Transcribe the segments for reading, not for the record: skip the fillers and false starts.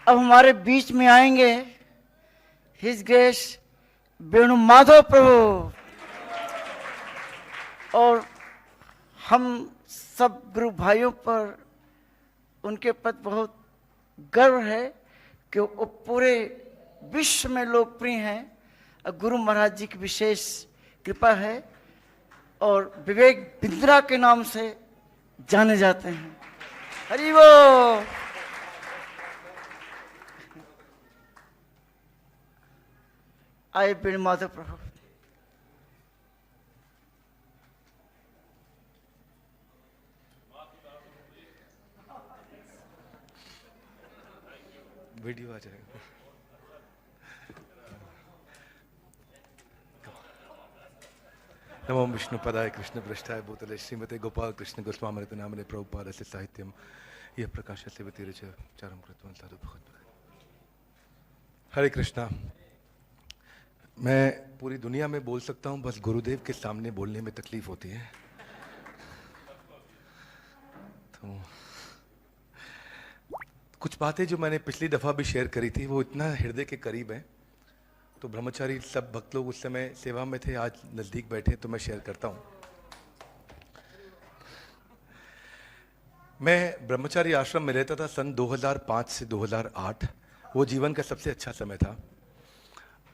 अब हमारे बीच में आएंगे हिज ग्रेस वेणु माधव प्रभु। और हम सब गुरु भाइयों पर उनके प्रति बहुत गर्व है कि वो पूरे विश्व में लोकप्रिय हैं। गुरु महाराज जी की विशेष कृपा है और विवेक बिंद्रा के नाम से जाने जाते हैं। हरि बोल। आए वेणु माधव प्रभु। वीडियो आ जाएगा। नमो विष्णु पदाय कृष्ण पृष्ठाय भूतले श्रीमते गोपाल कृष्ण गोस्वामिते नामने प्रभुपाद से साहित्यम यह प्रकाश से व्यतिरिच चारम कृतवान साधु भगत। हरे कृष्णा। मैं पूरी दुनिया में बोल सकता हूँ, बस गुरुदेव के सामने बोलने में तकलीफ होती है। तो कुछ बातें जो मैंने पिछली दफ़ा भी शेयर करी थी वो इतना हृदय के करीब है, तो ब्रह्मचारी सब भक्त लोग उस समय सेवा में थे, आज नज़दीक बैठे, तो मैं शेयर करता हूँ। मैं ब्रह्मचारी आश्रम में रहता था सन 2005 से 2008। वो जीवन का सबसे अच्छा समय था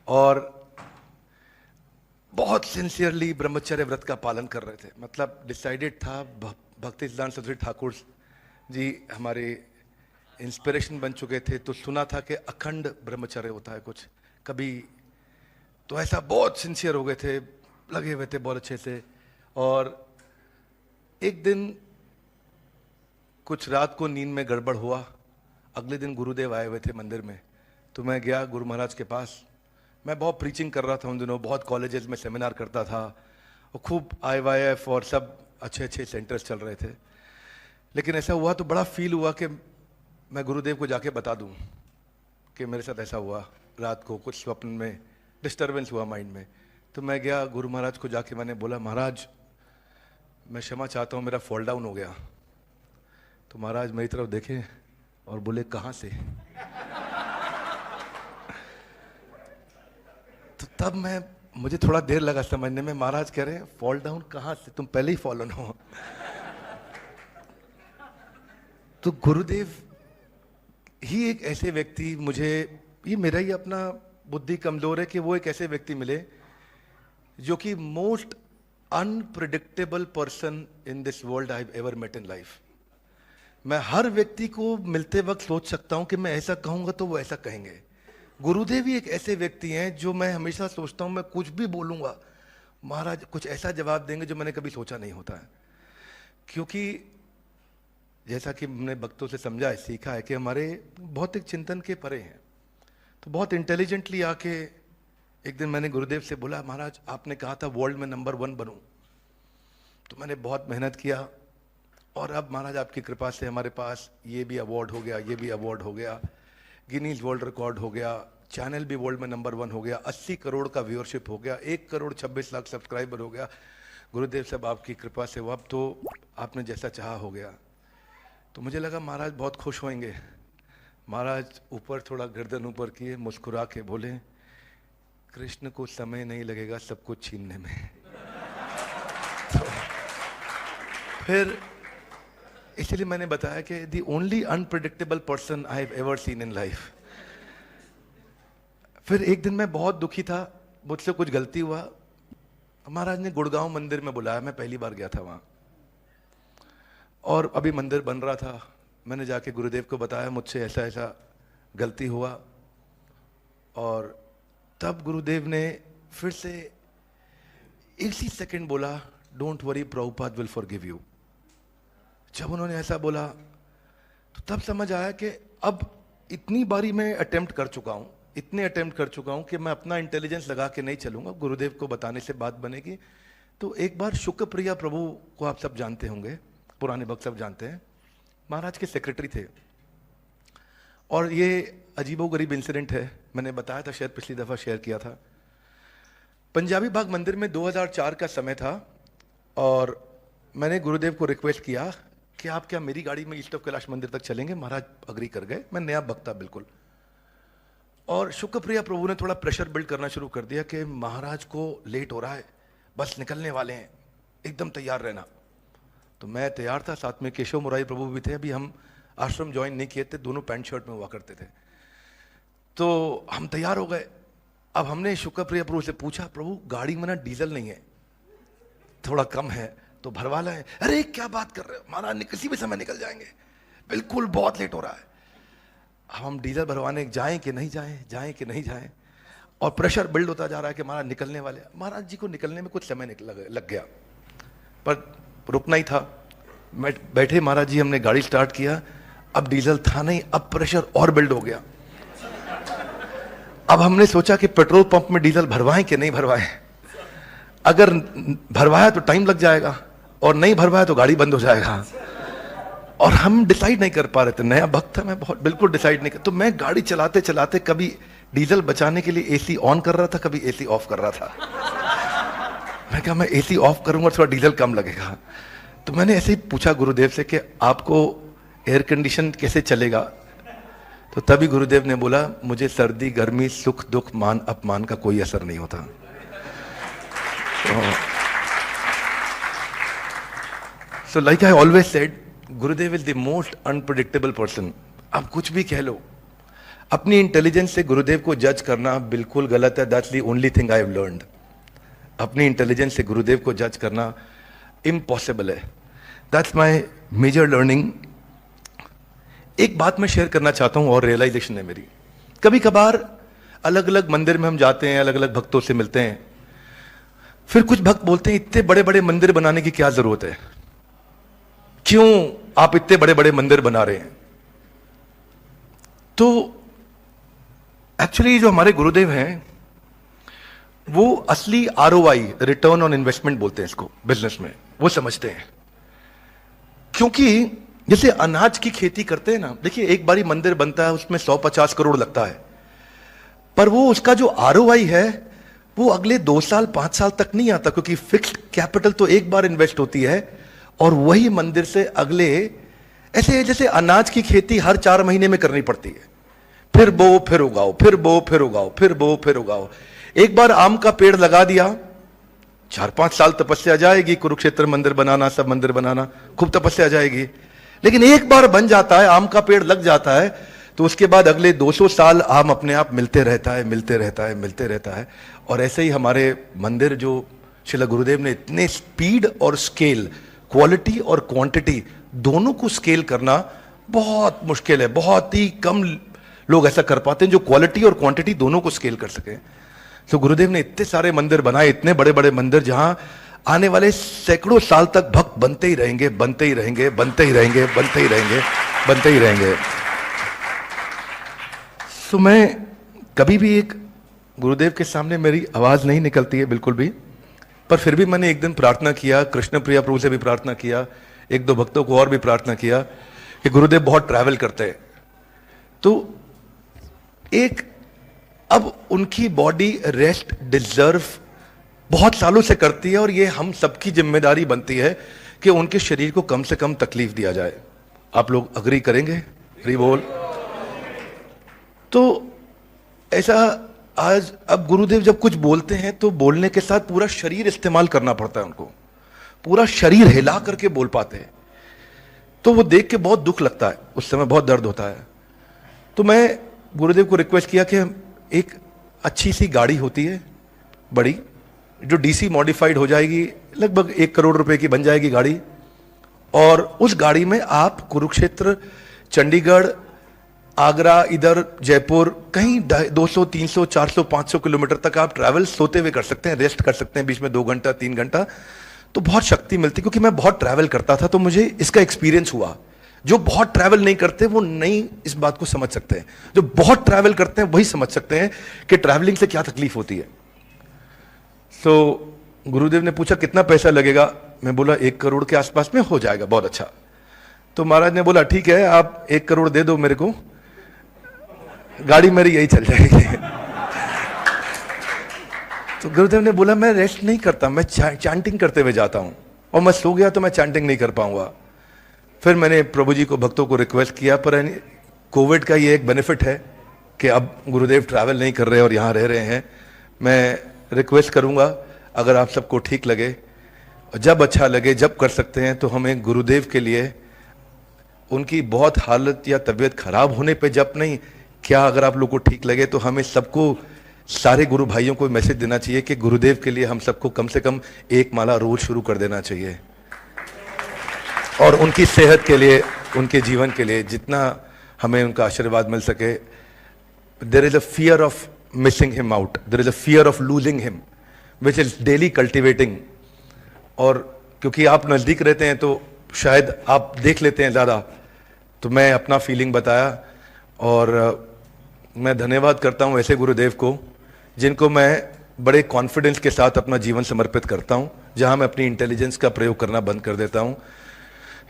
और बहुत सिंसियरली ब्रह्मचर्य व्रत का पालन कर रहे थे। मतलब डिसाइडेड था। भक्ति सिद्धांत सरस्वती ठाकुर जी हमारे इंस्पिरेशन बन चुके थे, तो सुना था कि अखंड ब्रह्मचर्य होता है कुछ कभी, तो ऐसा बहुत सिंसियर हो गए थे, लगे हुए थे बहुत अच्छे से। और एक दिन कुछ रात को नींद में गड़बड़ हुआ। अगले दिन गुरुदेव आए हुए थे मंदिर में, तो मैं गया गुरु महाराज के पास। मैं बहुत प्रीचिंग कर रहा था उन दिनों, बहुत कॉलेजेस में सेमिनार करता था और खूब IYF और सब अच्छे अच्छे सेंटर्स चल रहे थे। लेकिन ऐसा हुआ तो बड़ा फील हुआ कि मैं गुरुदेव को जाके बता दूं कि मेरे साथ ऐसा हुआ, रात को कुछ स्वप्न में डिस्टर्बेंस हुआ माइंड में। तो मैं गया गुरु महाराज को जाके मैंने बोला, महाराज मैं क्षमा चाहता हूँ, मेरा फॉल डाउन हो गया। तो महाराज मेरी तरफ देखे और बोले, कहाँ से? तो तब मुझे थोड़ा देर लगा समझने में। महाराज कह रहे हैं फॉल डाउन कहाँ से, तुम पहले ही फॉलन हो। तो गुरुदेव ही एक ऐसे व्यक्ति, मुझे ये मेरा ही अपना बुद्धि कमजोर है कि वो एक ऐसे व्यक्ति मिले जो कि most unpredictable person in this world I have ever met in life. मैं हर व्यक्ति को मिलते वक्त सोच सकता हूं कि मैं ऐसा कहूंगा तो वो ऐसा कहेंगे। गुरुदेव ही एक ऐसे व्यक्ति हैं जो मैं हमेशा सोचता हूं मैं कुछ भी बोलूंगा, महाराज कुछ ऐसा जवाब देंगे जो मैंने कभी सोचा नहीं होता है। क्योंकि जैसा कि हमने भक्तों से समझा है, सीखा है कि हमारे भौतिक चिंतन के परे हैं। तो बहुत इंटेलिजेंटली आके एक दिन मैंने गुरुदेव से बोला, महाराज आपने कहा था वर्ल्ड में नंबर 1 बनूं, तो मैंने बहुत मेहनत किया और अब महाराज आपकी कृपा से हमारे पास ये भी अवार्ड हो गया, ये भी अवार्ड हो गया, गिनीज वर्ल्ड रिकॉर्ड हो गया, चैनल भी वर्ल्ड में नंबर 1 हो गया, 80 करोड़ का व्यूअरशिप हो गया, 1 करोड़ 26 लाख सब्सक्राइबर हो गया। गुरुदेव साहब आपकी कृपा से वो अब तो आपने जैसा चाहा हो गया। तो मुझे लगा महाराज बहुत खुश होंगे। महाराज ऊपर थोड़ा गर्दन ऊपर किए, मुस्कुरा के बोले, कृष्ण को समय नहीं लगेगा सब कुछ छीनने में। तो फिर इसलिए मैंने बताया कि the only unpredictable person I have ever seen in life. फिर एक दिन मैं बहुत दुखी था, मुझसे कुछ गलती हुआ। महाराज ने गुड़गांव मंदिर में बुलाया, मैं पहली बार गया था वहां और अभी मंदिर बन रहा था। मैंने जाके गुरुदेव को बताया मुझसे ऐसा ऐसा गलती हुआ, और तब गुरुदेव ने फिर से इसी सेकंड बोला, don't worry Prabhupada will forgive you. जब उन्होंने ऐसा बोला तो तब समझ आया कि अब इतनी बारी मैं अटेम्प्ट कर चुका हूं, इतने अटेम्प्ट कर चुका हूं कि मैं अपना इंटेलिजेंस लगा के नहीं चलूंगा, गुरुदेव को बताने से बात बनेगी। तो एक बार शुक्र प्रिया प्रभु को आप सब जानते होंगे, पुराने भक्त सब जानते हैं, महाराज के सेक्रेटरी थे। और ये अजीबोगरीब इंसिडेंट है, मैंने बताया था शायद पिछली दफा शेयर किया था। पंजाबी बाग मंदिर में 2004 का समय था और मैंने गुरुदेव को रिक्वेस्ट किया कि आप क्या मेरी गाड़ी में ईस्ट ऑफ कैलाश मंदिर तक चलेंगे। महाराज अग्री कर गए। मैं नया भक्त था बिल्कुल, और शुक्रप्रिया प्रभु ने थोड़ा प्रेशर बिल्ड करना शुरू कर दिया कि महाराज को लेट हो रहा है, बस निकलने वाले हैं, एकदम तैयार रहना। तो मैं तैयार था, साथ में केशव मुरारी प्रभु भी थे। अभी हम आश्रम ज्वाइन नहीं किए थे, दोनों पैंट शर्ट में हुआ करते थे। तो हम तैयार हो गए। अब हमने शुक्रप्रिया प्रभु से पूछा, प्रभु गाड़ी में ना डीजल नहीं है, थोड़ा कम है, तो भरवा लाएं। अरे क्या बात कर रहे हो महाराज, किसी भी समय निकल जाएंगे, बिल्कुल बहुत लेट हो रहा है। अब हम डीजल भरवाने जाएं कि नहीं जाएं, जाएं कि नहीं जाएं, और प्रेशर बिल्ड होता जा रहा है कि महाराज निकलने वाले। महाराज जी को निकलने में कुछ समय लग गया, पर रुकना ही था। बैठे महाराज जी, हमने गाड़ी स्टार्ट किया। अब डीजल था नहीं, अब प्रेशर और बिल्ड हो गया। अब हमने सोचा कि पेट्रोल पंप में डीजल भरवाएं कि नहीं भरवाएं। अगर भरवाया तो टाइम लग जाएगा, और नहीं भरवाया तो गाड़ी बंद हो जाएगा। और हम डिसाइड नहीं कर पा रहे थे, नया भक्त था मैं, बहुत बिल्कुल डिसाइड नहीं कर। तो मैं गाड़ी चलाते चलाते कभी डीजल बचाने के लिए एसी ऑन कर रहा था, कभी एसी ऑफ कर रहा था। मैं कहा मैं एसी ऑफ करूंगा थोड़ा डीजल कम लगेगा। तो मैंने ऐसे ही पूछा गुरुदेव से कि आपको एयर कंडीशन कैसे चलेगा? तो तभी गुरुदेव ने बोला, मुझे सर्दी गर्मी सुख दुख मान अपमान का कोई असर नहीं होता। So like I always said, Gurudev is the most unpredictable person. आप कुछ भी कह लो, अपनी इंटेलिजेंस से गुरुदेव को जज करना बिल्कुल गलत है। That's the only thing I have learned. अपनी इंटेलिजेंस से गुरुदेव को जज करना इम्पॉसिबल है। That's my major learning. एक बात मैं शेयर करना चाहता हूं और रियलाइजेशन है मेरी। कभी कभार अलग अलग मंदिर में हम जाते हैं, अलग अलग भक्तों से मिलते हैं, फिर कुछ भक्त बोलते हैं इतने बड़े बड़े मंदिर बनाने की क्या जरूरत है, क्यों आप इतने बड़े बड़े मंदिर बना रहे हैं? तो एक्चुअली जो हमारे गुरुदेव हैं वो असली आरओआई, रिटर्न ऑन इन्वेस्टमेंट बोलते हैं इसको बिजनेस में, वो समझते हैं। क्योंकि जैसे अनाज की खेती करते हैं ना, देखिए एक बारी मंदिर बनता है उसमें 150 करोड़ लगता है, पर वो उसका जो आरओआई है वो अगले 2 साल 5 साल तक नहीं आता, क्योंकि फिक्स्ड कैपिटल तो एक बार इन्वेस्ट होती है और वही मंदिर से अगले, ऐसे जैसे अनाज की खेती हर 4 महीने में करनी पड़ती है, फिर बो फिर उगाओ, फिर बो फिर उगाओ, फिर बो फिर उगाओ। एक बार आम का पेड़ लगा दिया, 4-5 साल तपस्या जाएगी, कुरुक्षेत्र मंदिर बनाना, सब मंदिर बनाना, खूब तपस्या जाएगी। लेकिन एक बार बन जाता है, आम का पेड़ लग जाता है, तो उसके बाद अगले 200 साल आम अपने आप मिलते रहता है, मिलते रहता है, मिलते रहता है। और ऐसे ही हमारे मंदिर जो श्रील गुरुदेव ने इतने स्पीड और स्केल, क्वालिटी और क्वांटिटी दोनों को स्केल करना बहुत मुश्किल है। बहुत ही कम लोग ऐसा कर पाते हैं जो क्वालिटी और क्वांटिटी दोनों को स्केल कर सके। तो गुरुदेव ने इतने सारे मंदिर बनाए, इतने बड़े बड़े मंदिर, जहां आने वाले सैकड़ों साल तक भक्त बनते ही रहेंगे, बनते ही रहेंगे, बनते ही रहेंगे, बनते ही रहेंगे, बनते ही रहेंगे। तो मैं कभी भी एक गुरुदेव के सामने मेरी आवाज नहीं निकलती है बिल्कुल भी, पर फिर भी मैंने एक दिन प्रार्थना किया, कृष्ण प्रिया प्रभु से भी प्रार्थना किया, 1-2 भक्तों को और भी प्रार्थना किया कि गुरुदेव बहुत ट्रैवल करते हैं, तो एक अब उनकी बॉडी रेस्ट डिजर्व बहुत सालों से करती है, और ये हम सबकी जिम्मेदारी बनती है कि उनके शरीर को कम से कम तकलीफ दिया जाए। आप लोग अग्री करेंगे? हरि बोल। तो ऐसा आज अब गुरुदेव जब कुछ बोलते हैं तो बोलने के साथ पूरा शरीर इस्तेमाल करना पड़ता है उनको, पूरा शरीर हिला करके बोल पाते हैं। तो वो देख के बहुत दुख लगता है, उस समय बहुत दर्द होता है। तो मैं गुरुदेव को रिक्वेस्ट किया कि एक अच्छी सी गाड़ी होती है बड़ी, जो डीसी मॉडिफाइड हो जाएगी, लगभग 1 करोड़ रुपए की बन जाएगी गाड़ी, और उस गाड़ी में आप कुरुक्षेत्र, चंडीगढ़, आगरा, इधर जयपुर, कहीं 200, 300, 400, 500 किलोमीटर तक आप ट्रैवल सोते हुए कर सकते हैं, रेस्ट कर सकते हैं बीच में 2 घंटा 3 घंटा। तो बहुत शक्ति मिलती, क्योंकि मैं बहुत ट्रैवल करता था तो मुझे इसका एक्सपीरियंस हुआ। जो बहुत ट्रैवल नहीं करते वो नहीं इस बात को समझ सकते हैं, जो बहुत ट्रैवल करते हैं वही समझ सकते हैं कि ट्रैवलिंग से क्या तकलीफ होती है। तो गुरुदेव ने पूछा कितना पैसा लगेगा, मैं बोला 1 करोड़ के आसपास में हो जाएगा, बहुत अच्छा। तो महाराज ने बोला ठीक है, आप 1 करोड़ दे दो मेरे को, गाड़ी मेरी यही चल जाएगी। तो गुरुदेव ने बोला मैं रेस्ट नहीं करता, मैं चैंटिंग करते हुए जाता हूं, और मैं सो गया तो मैं चैंटिंग नहीं कर पाऊंगा। फिर मैंने प्रभु जी को, भक्तों को रिक्वेस्ट किया, पर कोविड का ये एक बेनिफिट है कि अब गुरुदेव ट्रैवल नहीं कर रहे और यहाँ रह रहे हैं, मैं रिक्वेस्ट करूँगा अगर आप सबको ठीक लगे, जब अच्छा लगे, जब कर सकते हैं, तो हमें गुरुदेव के लिए उनकी बहुत हालत या तबीयत खराब होने पे जब नहीं, क्या अगर आप लोग को ठीक लगे तो हमें सबको, सारे गुरु भाइयों को मैसेज देना चाहिए कि गुरुदेव के लिए हम सबको कम से कम एक माला रोज शुरू कर देना चाहिए, और उनकी सेहत के लिए, उनके जीवन के लिए जितना हमें उनका आशीर्वाद मिल सके। There is a fear of missing him out, there is a fear of losing him which is daily cultivating. और क्योंकि आप नज़दीक रहते हैं तो शायद आप देख लेते हैं ज़्यादा, तो मैं अपना फीलिंग बताया। और मैं धन्यवाद करता हूँ ऐसे गुरुदेव को जिनको मैं बड़े कॉन्फिडेंस के साथ अपना जीवन समर्पित करता हूँ, जहाँ मैं अपनी इंटेलिजेंस का प्रयोग करना बंद कर देता हूँ।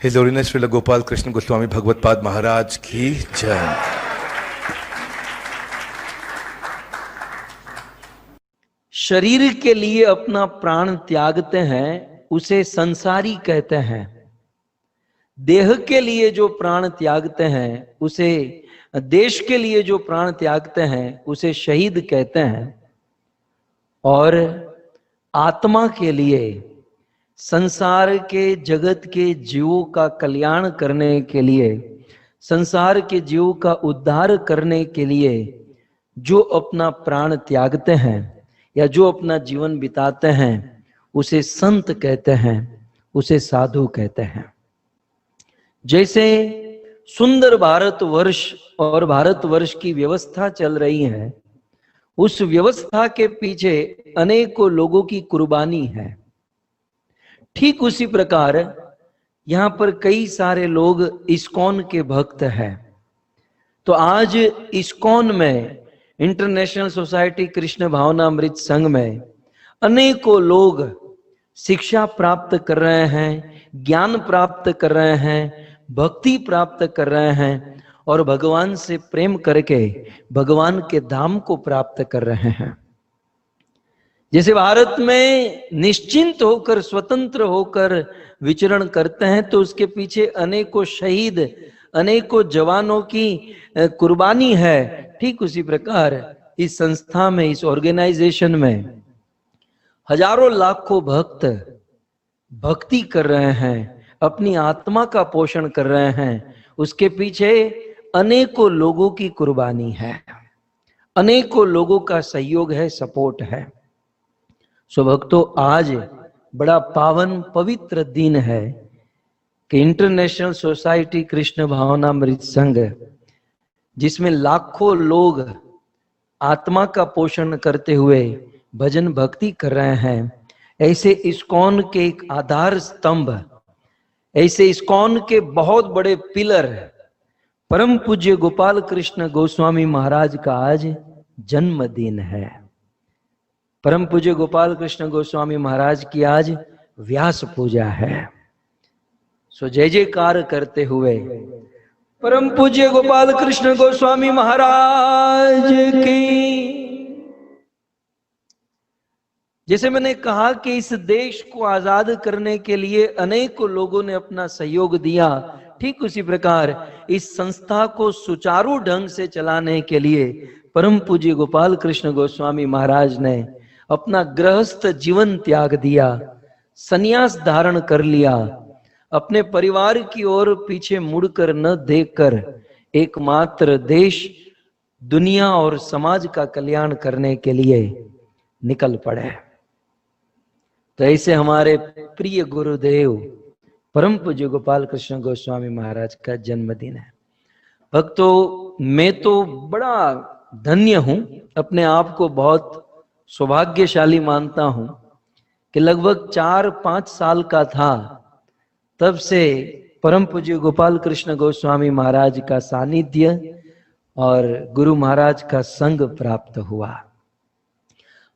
हिज होलीनेस श्रील गोपाल कृष्ण गोस्वामी भगवत पाद महाराज की जय। शरीर के लिए अपना प्राण त्यागते हैं उसे संसारी कहते हैं, देह के लिए जो प्राण त्यागते हैं उसे, देश के लिए जो प्राण त्यागते हैं उसे शहीद कहते हैं, और आत्मा के लिए, संसार के जगत के जीवों का कल्याण करने के लिए, संसार के जीवों का उद्धार करने के लिए जो अपना प्राण त्यागते हैं या जो अपना जीवन बिताते हैं उसे संत कहते हैं, उसे साधु कहते हैं। जैसे सुंदर भारतवर्ष और भारतवर्ष की व्यवस्था चल रही है, उस व्यवस्था के पीछे अनेकों लोगों की कुर्बानी है। ठीक उसी प्रकार यहाँ पर कई सारे लोग इस्कॉन के भक्त हैं। तो आज इस्कॉन में, इंटरनेशनल सोसाइटी कृष्ण भावनामृत संघ में अनेकों लोग शिक्षा प्राप्त कर रहे हैं, ज्ञान प्राप्त कर रहे हैं, भक्ति प्राप्त कर रहे हैं और भगवान से प्रेम करके भगवान के धाम को प्राप्त कर रहे हैं। जैसे भारत में निश्चिंत होकर, स्वतंत्र होकर विचरण करते हैं, तो उसके पीछे अनेकों शहीद, अनेकों जवानों की कुर्बानी है। ठीक उसी प्रकार इस संस्था में, इस ऑर्गेनाइजेशन में हजारों लाखों भक्त भक्ति कर रहे हैं, अपनी आत्मा का पोषण कर रहे हैं। उसके पीछे अनेकों लोगों की कुर्बानी है, अनेकों लोगों का सहयोग है, सपोर्ट है। सो भक्तों, आज बड़ा पावन पवित्र दिन है कि इंटरनेशनल सोसाइटी कृष्ण भावनामृत संघ, जिसमें लाखों लोग आत्मा का पोषण करते हुए भजन भक्ति कर रहे हैं, ऐसे इस्कॉन के एक आधार स्तंभ, ऐसे इस्कॉन के बहुत बड़े पिलर परम पूज्य गोपाल कृष्ण गोस्वामी महाराज का आज जन्मदिन है। परम पूज्य गोपाल कृष्ण गोस्वामी महाराज की आज व्यास पूजा है। सो जय जयकार करते हुए परम पूज्य गोपाल कृष्ण गोस्वामी महाराज की। जैसे मैंने कहा कि इस देश को आजाद करने के लिए अनेकों लोगों ने अपना सहयोग दिया, ठीक उसी प्रकार इस संस्था को सुचारू ढंग से चलाने के लिए परम पूज्य गोपाल कृष्ण गोस्वामी महाराज ने अपना गृहस्थ जीवन त्याग दिया, संन्यास धारण कर लिया, अपने परिवार की ओर पीछे मुड़कर न देखकर एकमात्र देश, दुनिया और समाज का कल्याण करने के लिए निकल पड़े। तो ऐसे हमारे प्रिय गुरुदेव परम पूज्य गोपाल कृष्ण गोस्वामी महाराज का जन्मदिन है। भक्तों, मैं तो बड़ा धन्य हूं, अपने आप को बहुत सौभाग्यशाली मानता हूं कि लगभग 4-5 साल का था तब से परम पूज्य गोपाल कृष्ण गोस्वामी महाराज का सानिध्य और गुरु महाराज का संग प्राप्त हुआ।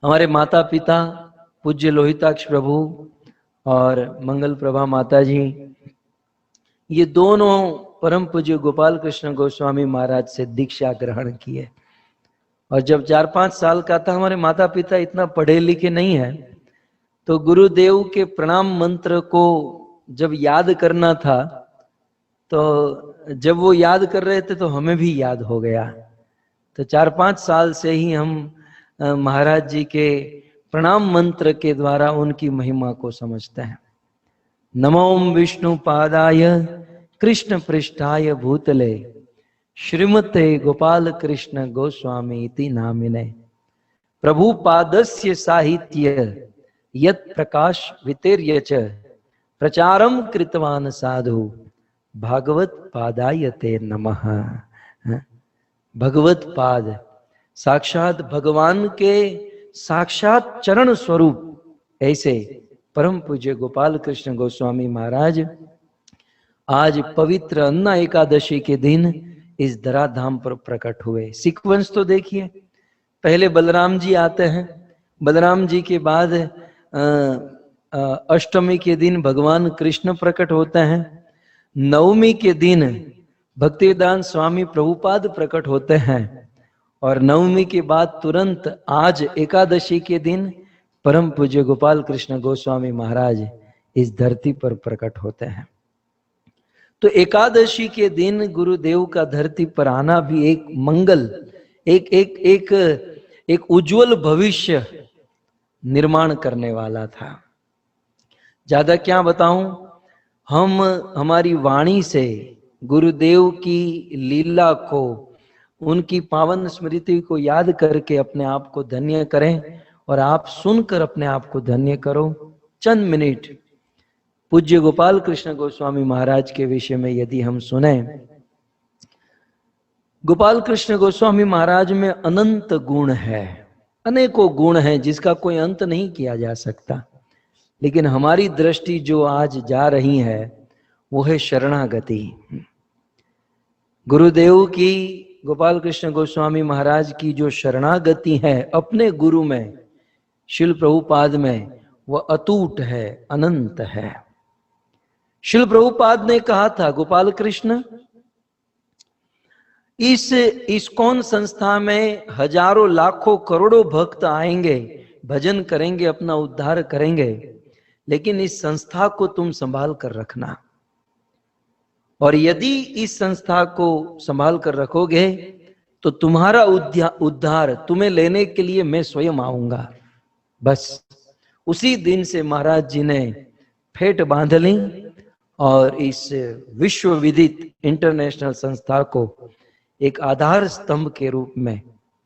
हमारे माता पिता पूज्य लोहिताक्ष प्रभु और मंगल प्रभा माता जी, ये दोनों परम पूज्य गोपाल कृष्ण गोस्वामी महाराज से दीक्षा ग्रहण किए। और जब 4-5 साल का था, हमारे माता पिता इतना पढ़े लिखे नहीं है, तो गुरुदेव के प्रणाम मंत्र को जब याद करना था, तो जब वो याद कर रहे थे तो हमें भी याद हो गया। तो 4-5 साल से ही हम महाराज जी के प्रणाम मंत्र के द्वारा उनकी महिमा को समझते हैं। नमो विष्णु पादाय कृष्ण पृष्ठाय भूतले श्रीमते गोपाल कृष्ण गोस्वामी इति नामिने प्रभु पादस्य साहित्य यत् प्रकाश वितेर्य च प्रचारम कृतवान साधु भागवत पादाय ते नमः। भगवत पाद साक्षात भगवान के साक्षात चरण स्वरूप ऐसे परम पूज्य गोपाल कृष्ण गोस्वामी महाराज आज पवित्र अन्ना एकादशी के दिन इस धराधाम पर प्रकट हुए। सीक्वेंस तो देखिए, पहले बलराम जी आते हैं, बलराम जी के बाद अष्टमी के दिन भगवान कृष्ण प्रकट होते हैं, नवमी के दिन भक्तिवेदांत स्वामी प्रभुपाद प्रकट होते हैं और नवमी के बाद तुरंत आज एकादशी के दिन परम पूज्य गोपाल कृष्ण गोस्वामी महाराज इस धरती पर प्रकट होते हैं। तो एकादशी के दिन गुरुदेव का धरती पर आना भी एक मंगल, एक उज्जवल भविष्य निर्माण करने वाला था। ज्यादा क्या बताऊं, हम हमारी वाणी से गुरुदेव की लीला को, उनकी पावन स्मृति को याद करके अपने आप को धन्य करें और आप सुनकर अपने आप को धन्य करो। चंद मिनट पूज्य गोपाल कृष्ण गोस्वामी महाराज के विषय में यदि हम सुने, गोपाल कृष्ण गोस्वामी महाराज में अनंत गुण है, अनेकों गुण हैं जिसका कोई अंत नहीं किया जा सकता। लेकिन हमारी दृष्टि जो आज जा रही है वो है शरणागति। गुरुदेव की, गोपाल कृष्ण गोस्वामी महाराज की जो शरणागति है अपने गुरु में, शिल प्रभुपाद में, वह अटूट है, अनंत है। शिल प्रभुपाद ने कहा था, गोपाल कृष्ण इस इस्कॉन संस्था में हजारों लाखों करोड़ों भक्त आएंगे, भजन करेंगे, अपना उद्धार करेंगे, लेकिन इस संस्था को तुम संभाल कर रखना। और यदि इस संस्था को संभाल कर रखोगे तो तुम्हारा उद्धार तुम्हें लेने के लिए मैं स्वयं आऊंगा। बस उसी दिन से महाराज जी ने फेट बांध ली और इस विश्व विदित इंटरनेशनल संस्था को एक आधार स्तंभ के रूप में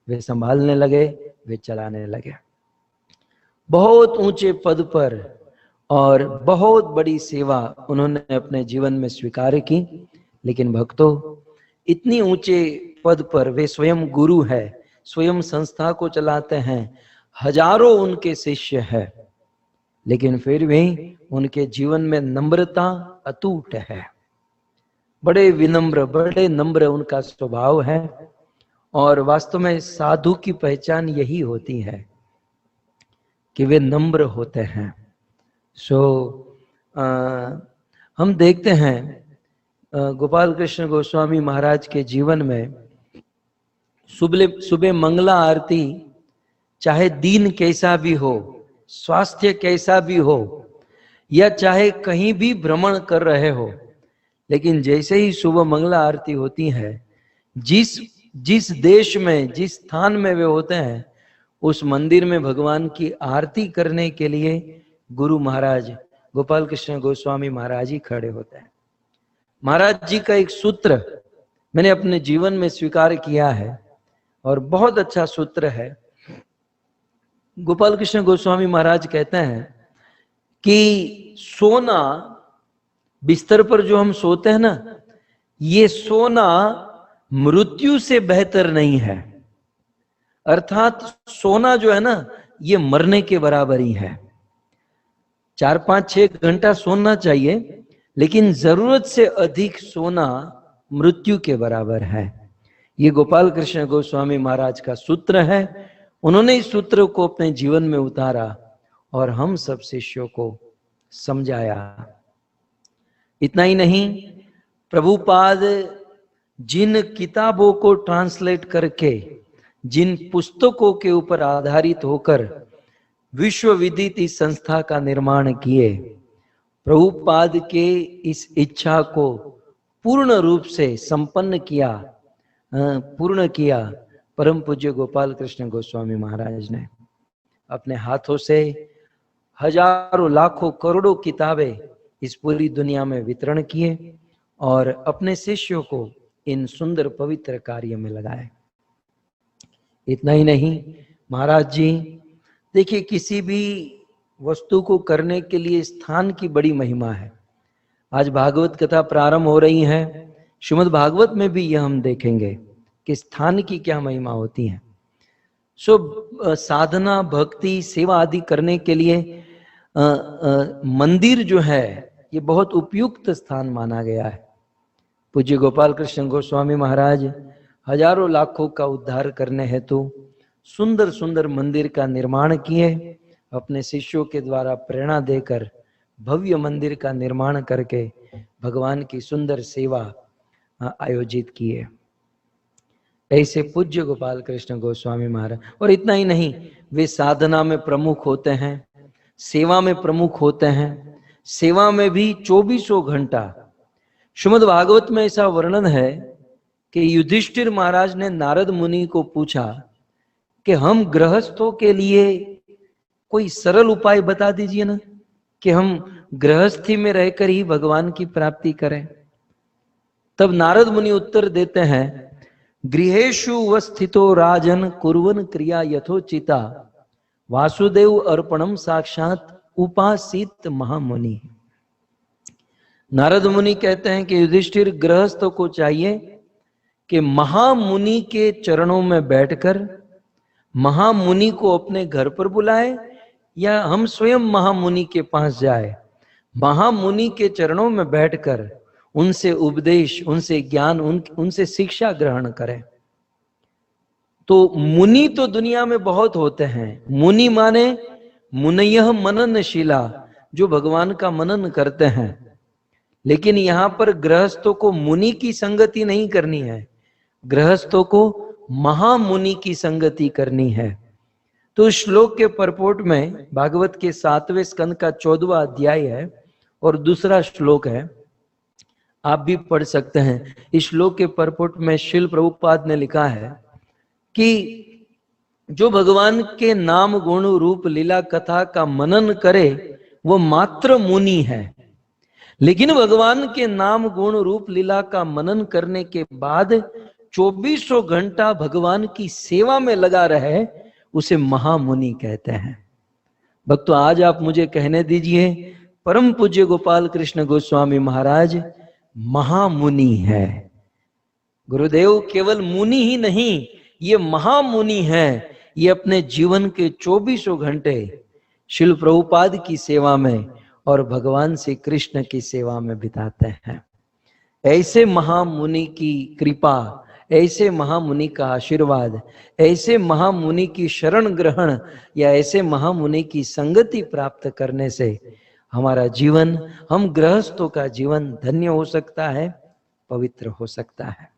वे संभालने लगे, वे चलाने लगे। बहुत ऊंचे पद पर और बहुत बड़ी सेवा उन्होंने अपने जीवन में स्वीकार की। लेकिन भक्तों, इतनी ऊंचे पद पर वे स्वयं गुरु है, स्वयं संस्था को चलाते हैं, हजारों उनके शिष्य है, लेकिन फिर भी उनके जीवन में नम्रता अटूट है। बड़े विनम्र, बड़े नम्र उनका स्वभाव है। और वास्तव में साधु की पहचान यही होती है कि वे नम्र होते हैं। हम देखते हैं गोपाल कृष्ण गोस्वामी महाराज के जीवन में सुबह मंगला आरती, चाहे दिन कैसा भी हो, स्वास्थ्य कैसा भी हो, या चाहे कहीं भी भ्रमण कर रहे हो, लेकिन जैसे ही सुबह मंगला आरती होती है, जिस देश में, जिस स्थान में वे होते हैं, उस मंदिर में भगवान की आरती करने के लिए गुरु महाराज गोपाल कृष्ण गोस्वामी महाराज ही खड़े होते हैं। महाराज जी का एक सूत्र मैंने अपने जीवन में स्वीकार किया है और बहुत अच्छा सूत्र है। गोपाल कृष्ण गोस्वामी महाराज कहते हैं कि सोना, बिस्तर पर जो हम सोते हैं ना, ये सोना मृत्यु से बेहतर नहीं है। अर्थात सोना जो है ना, ये मरने के बराबर ही है। 4-5-6 घंटा सोना चाहिए, लेकिन जरूरत से अधिक सोना मृत्यु के बराबर है। ये गोपाल कृष्ण गोस्वामी महाराज का सूत्र है। उन्होंने इस सूत्र को अपने जीवन में उतारा और हम सब शिष्यों को समझाया। इतना ही नहीं, प्रभुपाद जिन किताबों को ट्रांसलेट करके, जिन पुस्तकों के ऊपर आधारित होकर विश्व विदित इस संस्था का निर्माण किए, प्रभुपाद के इस इच्छा को पूर्ण रूप से संपन्न किया, पूर्ण किया, परम पूज्य गोपाल कृष्ण गोस्वामी महाराज ने अपने हाथों से हजारों लाखों करोड़ों किताबें इस पूरी दुनिया में वितरण किए और अपने शिष्यों को इन सुंदर पवित्र कार्य में लगाए। इतना ही नहीं, महाराज जी देखिए, किसी भी वस्तु को करने के लिए स्थान की बड़ी महिमा है। आज भागवत कथा प्रारंभ हो रही है, श्रीमद् भागवत में भी यह हम देखेंगे कि स्थान की क्या महिमा होती है। साधना, भक्ति, सेवा आदि करने के लिए मंदिर जो है ये बहुत उपयुक्त स्थान माना गया है। पूज्य गोपाल कृष्ण गोस्वामी महाराज हजारों लाखों का उद्धार करने हेतु सुंदर सुंदर मंदिर का निर्माण किए, अपने शिष्यों के द्वारा प्रेरणा देकर भव्य मंदिर का निर्माण करके भगवान की सुंदर सेवा आयोजित किए। ऐसे पूज्य गोपाल कृष्ण गोस्वामी महाराज। और इतना ही नहीं, वे साधना में प्रमुख होते हैं, सेवा में प्रमुख होते हैं। सेवा में भी 2400 घंटा। श्रीमद् भागवत में ऐसा वर्णन है कि युधिष्ठिर महाराज ने नारद मुनि को पूछा कि हम गृहस्थों के लिए कोई सरल उपाय बता दीजिए ना, कि हम गृहस्थी में रहकर ही भगवान की प्राप्ति करें। तब नारद मुनि उत्तर देते हैं, गृहेषु वस्थितो राजन कुर्वन् क्रिया यथोचिता वासुदेव अर्पणम साक्षात उपासित महामुनि। नारद मुनि कहते हैं कि युधिष्ठिर, गृहस्थों को चाहिए कि महामुनि के चरणों में बैठकर महामुनि को अपने घर पर बुलाए, या हम स्वयं महामुनि के पास जाए, महामुनि के चरणों में बैठकर उनसे उपदेश, उनसे ज्ञान, उनसे शिक्षा ग्रहण करें। तो मुनि तो दुनिया में बहुत होते हैं। मुनि माने मुनयः मननशीला, जो भगवान का मनन करते हैं। लेकिन यहां पर गृहस्थों को मुनि की संगति नहीं करनी है, गृहस्थों को महामुनि की संगति करनी है। तो श्लोक के परपोट में भागवत के 7वें स्कंद का 14वां अध्याय है और दूसरा श्लोक है, आप भी पढ़ सकते हैं। इस श्लोक के परपोट में श्रील प्रभुपाद ने लिखा है कि जो भगवान के नाम गुण रूप लीला कथा का मनन करे वो मात्र मुनि है, लेकिन भगवान के नाम गुण रूप लीला का मनन करने के बाद 2400 घंटा भगवान की सेवा में लगा रहे, उसे महामुनि कहते हैं। भक्तों, आज आप मुझे कहने दीजिए, परम पूज्य गोपाल कृष्ण गोस्वामी महाराज महामुनि है। गुरुदेव केवल मुनि ही नहीं, ये महामुनि है। ये अपने जीवन के 2400 घंटे श्रील प्रभुपाद की सेवा में और भगवान श्री कृष्ण की सेवा में बिताते हैं। ऐसे महामुनि की कृपा, ऐसे महामुनि का आशीर्वाद, ऐसे महामुनि की शरण ग्रहण या ऐसे महामुनि की संगति प्राप्त करने से हमारा जीवन, हम गृहस्थों का जीवन धन्य हो सकता है, पवित्र हो सकता है।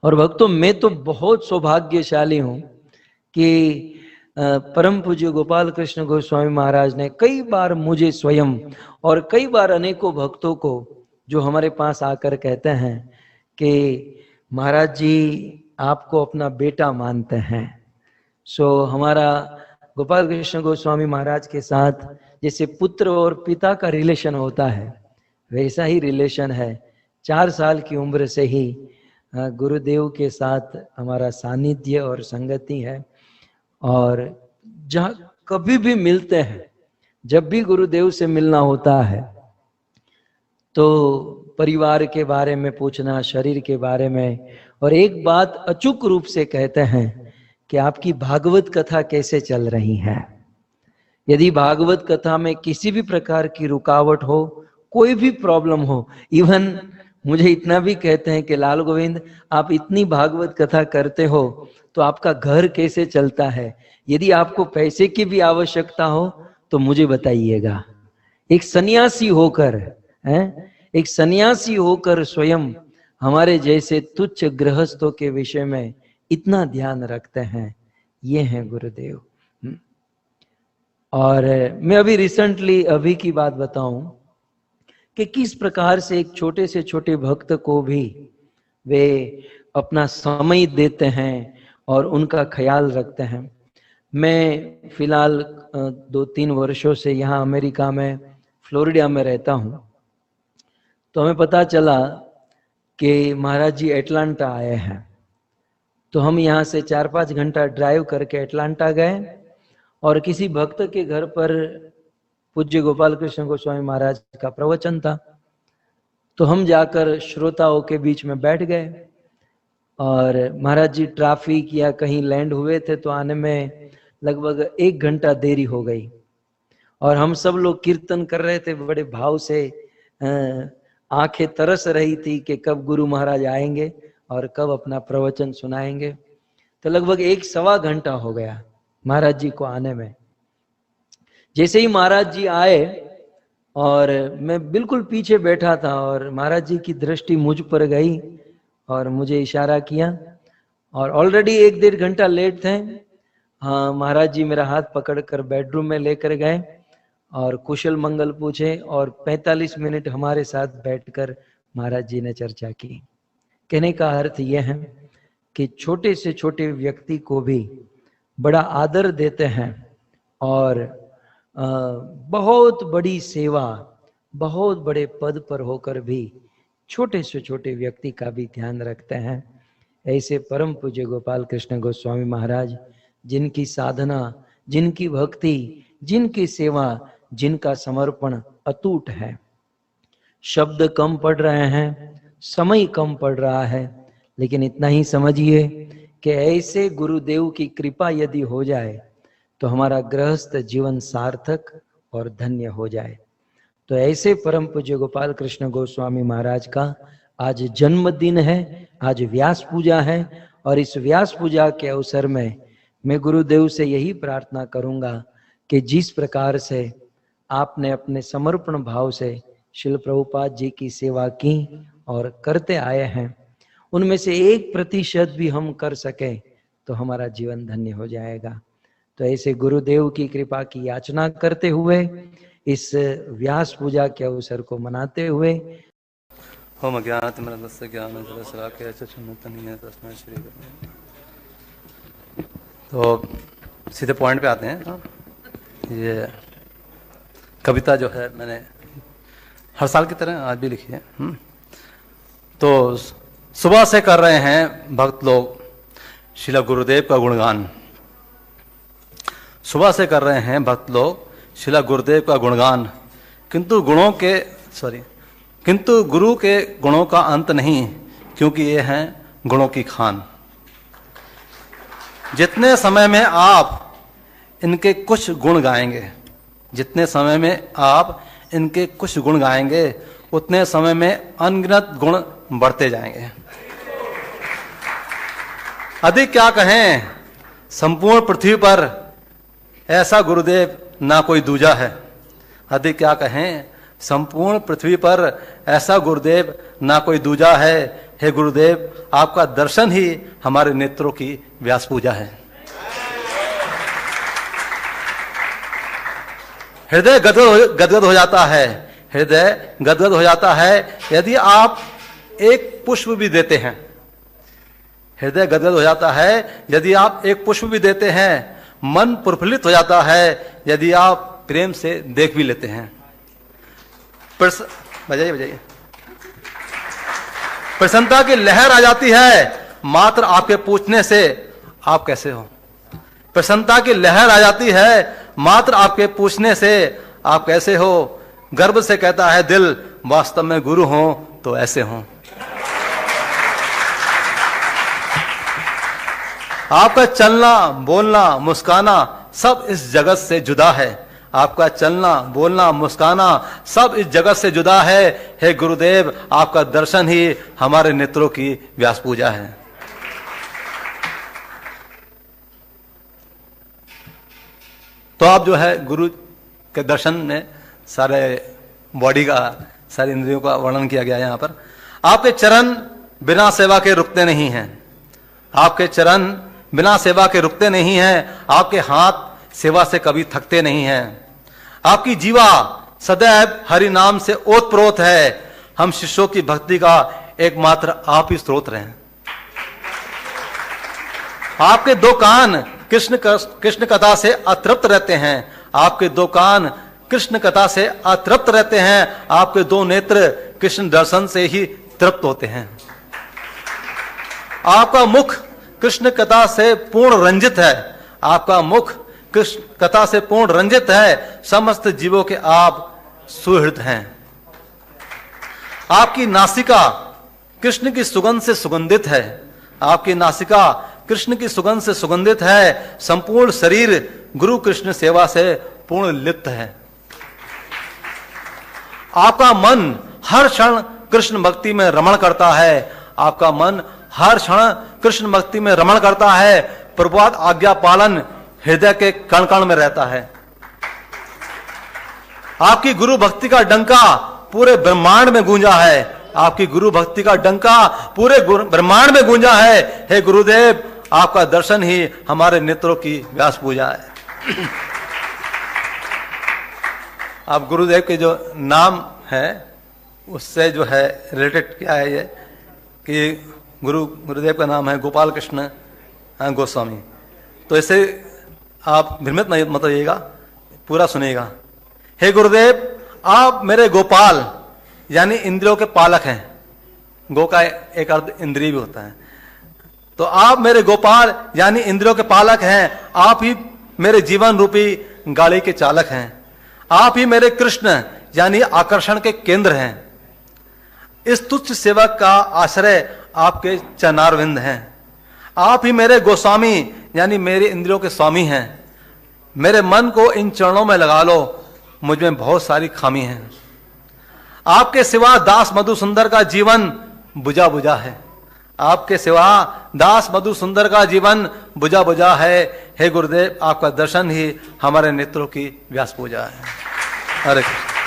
और भक्तों, मैं तो बहुत सौभाग्यशाली हूं कि परम पूज्य गोपाल कृष्ण गोस्वामी महाराज ने कई बार मुझे स्वयं और कई बार अनेकों भक्तों को जो हमारे पास आकर कहते हैं कि महाराज जी आपको अपना बेटा मानते हैं। हमारा गोपाल कृष्ण गोस्वामी महाराज के साथ जैसे पुत्र और पिता का रिलेशन होता है, वैसा ही रिलेशन है। 4 साल की उम्र से ही गुरुदेव के साथ हमारा सानिध्य और संगति है, और जहाँ कभी भी मिलते हैं, जब भी गुरुदेव से मिलना होता है तो परिवार के बारे में पूछना, शरीर के बारे में, और एक बात अचूक रूप से कहते हैं कि आपकी भागवत कथा कैसे चल रही है। यदि भागवत कथा में किसी भी प्रकार की रुकावट हो, कोई भी प्रॉब्लम हो, इवन मुझे इतना भी कहते हैं कि लाल गोविंद आप इतनी भागवत कथा करते हो तो आपका घर कैसे चलता है, यदि आपको पैसे की भी आवश्यकता हो तो मुझे बताइएगा। एक सन्यासी होकर एक सन्यासी होकर स्वयं हमारे जैसे तुच्छ गृहस्थों के विषय में इतना ध्यान रखते हैं, ये हैं गुरुदेव। और मैं अभी रिसेंटली अभी की बात बताऊं कि किस प्रकार से एक छोटे से छोटे भक्त को भी वे अपना समय देते हैं और उनका ख्याल रखते हैं। मैं फिलहाल 2-3 वर्षों से यहाँ अमेरिका में फ्लोरिडा में रहता हूँ। तो हमें पता चला कि महाराज जी एटलांटा आए हैं। तो हम यहाँ से 4-5 घंटा ड्राइव करके एटलांटा गए और किसी भक्त के घर पर पूज्य गोपाल कृष्ण गोस्वामी महाराज का प्रवचन था। तो हम जाकर श्रोताओं के बीच में बैठ गए और महाराज जी ट्रैफिक या कहीं लैंड हुए थे तो आने में लगभग 1 घंटा देरी हो गई। और हम सब लोग कीर्तन कर रहे थे, बड़े भाव से आंखें तरस रही थी कि कब गुरु महाराज आएंगे और कब अपना प्रवचन सुनाएंगे। तो लगभग 1-1.25 घंटा हो गया महाराज जी को आने में। जैसे ही महाराज जी आए और मैं बिल्कुल पीछे बैठा था और महाराज जी की दृष्टि मुझ पर गई और मुझे इशारा किया और ऑलरेडी 1-1.5 घंटा लेट थे। हाँ, महाराज जी मेरा हाथ पकड़कर बेडरूम में लेकर गए और कुशल मंगल पूछे और 45 मिनट हमारे साथ बैठकर महाराज जी ने चर्चा की। कहने का अर्थ यह है कि छोटे से छोटे व्यक्ति को भी बड़ा आदर देते हैं और बहुत बड़ी सेवा, बहुत बड़े पद पर होकर भी छोटे से छोटे व्यक्ति का भी ध्यान रखते हैं। ऐसे परम पूज्य गोपाल कृष्ण गोस्वामी महाराज, जिनकी साधना, जिनकी भक्ति, जिनकी सेवा, जिनका समर्पण अटूट है। शब्द कम पड़ रहे हैं, समय कम पड़ रहा है, लेकिन इतना ही समझिए कि ऐसे गुरुदेव की कृपा यदि हो जाए तो हमारा गृहस्थ जीवन सार्थक और धन्य हो जाए। तो ऐसे परम पूज्य गोपाल कृष्ण गोस्वामी महाराज का आज जन्मदिन है, आज व्यास पूजा है और इस व्यास पूजा के अवसर में मैं गुरुदेव से यही प्रार्थना करूंगा कि जिस प्रकार से आपने अपने समर्पण भाव से श्रील प्रभुपाद जी की सेवा की और करते आए हैं, उनमें से 1% भी हम कर सके तो हमारा जीवन धन्य हो जाएगा। तो ऐसे गुरुदेव की कृपा की याचना करते हुए इस व्यास पूजा के अवसर को मनाते हुए होम ज्ञानतिमिरन्दस्य ज्ञानजलशलाकया चक्षुरुन्मीलितं तस्मै श्री गुरुवे। तो सीधे पॉइंट पे आते हैं। ये कविता जो है मैंने हर साल की तरह आज भी लिखी है। तो सुबह से कर रहे हैं भक्त लोग श्रील गुरुदेव का गुणगान। सुबह से कर रहे हैं भक्त लोग श्रील गुरुदेव का गुणगान, किंतु गुरु के गुणों का अंत नहीं, क्योंकि ये हैं गुणों की खान। जितने समय में आप इनके कुछ गुण गाएंगे, जितने समय में आप इनके कुछ गुण गाएंगे, उतने समय में अनगिनत गुण बढ़ते जाएंगे। अधिक क्या कहें, संपूर्ण पृथ्वी पर ऐसा गुरुदेव ना कोई दूजा है। अधिक क्या कहें, संपूर्ण पृथ्वी पर ऐसा गुरुदेव ना कोई दूजा है। हे गुरुदेव, आपका दर्शन ही हमारे नेत्रों की व्यास पूजा है। हृदय गदगद हो जाता है, हृदय गदगद हो जाता है यदि आप एक पुष्प भी देते हैं। हृदय गदगद हो जाता है यदि आप एक पुष्प भी देते हैं। मन प्रफुल्लित हो जाता है यदि आप प्रेम से देख भी लेते हैं। बजाइए। प्रसन्नता की लहर आ जाती है मात्र आपके पूछने से आप कैसे हो। प्रसन्नता की लहर आ जाती है मात्र आपके पूछने से आप कैसे हो। गर्व से कहता है दिल, वास्तव में गुरु हो तो ऐसे हो। आपका चलना, बोलना, मुस्काना सब इस जगत से जुदा है। आपका चलना, बोलना, मुस्काना सब इस जगत से जुदा है। हे गुरुदेव, आपका दर्शन ही हमारे नेत्रों की व्यास पूजा है। तो आप जो है गुरु के दर्शन में सारे बॉडी का, सारी इंद्रियों का वर्णन किया गया है। यहाँ पर आपके चरण बिना सेवा के रुकते नहीं हैं। आपके चरण बिना सेवा के रुकते नहीं हैं। आपके हाथ सेवा से कभी थकते नहीं हैं। आपकी जीवा सदैव हरि नाम से ओतप्रोत है। हम शिष्यों की भक्ति का एकमात्र आप ही स्रोत रहे हैं। आपके दो कान कृष्ण कथा से अतृप्त रहते हैं। आपके दो कान कृष्ण कथा से अतृप्त रहते हैं। आपके दो नेत्र कृष्ण दर्शन से ही तृप्त होते हैं। आपका मुख कृष्ण कथा से पूर्ण रंजित है। आपका मुख कृष्ण कथा से पूर्ण रंजित है। समस्त जीवों के आप सुहृद हैं। आपकी नासिका कृष्ण की सुगंध से सुगंधित है। आपकी नासिका कृष्ण की सुगंध से सुगंधित है। संपूर्ण शरीर गुरु कृष्ण सेवा से पूर्ण लिप्त है। आपका मन हर क्षण कृष्ण भक्ति में रमण करता है। आपका मन हर क्षण कृष्ण भक्ति में रमण करता है। प्रभुपाद आज्ञा पालन हृदय के कण कण में रहता है। आपकी गुरु भक्ति का डंका पूरे ब्रह्मांड में गूंजा है। आपकी गुरु भक्ति का डंका पूरे ब्रह्मांड में गूंजा है। हे गुरुदेव, आपका दर्शन ही हमारे नेत्रों की व्यास पूजा है। आप गुरुदेव के जो नाम है उससे जो है रिलेटेड क्या है ये कि गुरुदेव का नाम है गोपाल कृष्ण गोस्वामी। तो इसे आप भ्रमित नहीं मत रहिएगा, पूरा सुनिएगा। हे गुरुदेव, आप मेरे गोपाल यानी इंद्रियों के पालक हैं। गो का एक अर्थ इंद्रिय भी होता है। तो आप मेरे गोपाल यानी इंद्रियों के पालक हैं। आप ही मेरे जीवन रूपी गाड़ी के चालक हैं। आप ही मेरे कृष्ण यानी आकर्षण के केंद्र हैं। इस तुच्छ सेवक का आश्रय आपके चरणारविंद हैं। आप ही मेरे गोस्वामी यानी मेरे इंद्रियों के स्वामी हैं। मेरे मन को इन चरणों में लगा लो, मुझ में बहुत सारी खामी हैं। आपके सिवा दास मधु सुंदर का जीवन बुझा बुझा है। आपके सिवा दास मधु सुंदर का जीवन बुझा बुझा है। हे गुरुदेव, आपका दर्शन ही हमारे नेत्रों की व्यास पूजा है। हरे कृष्ण।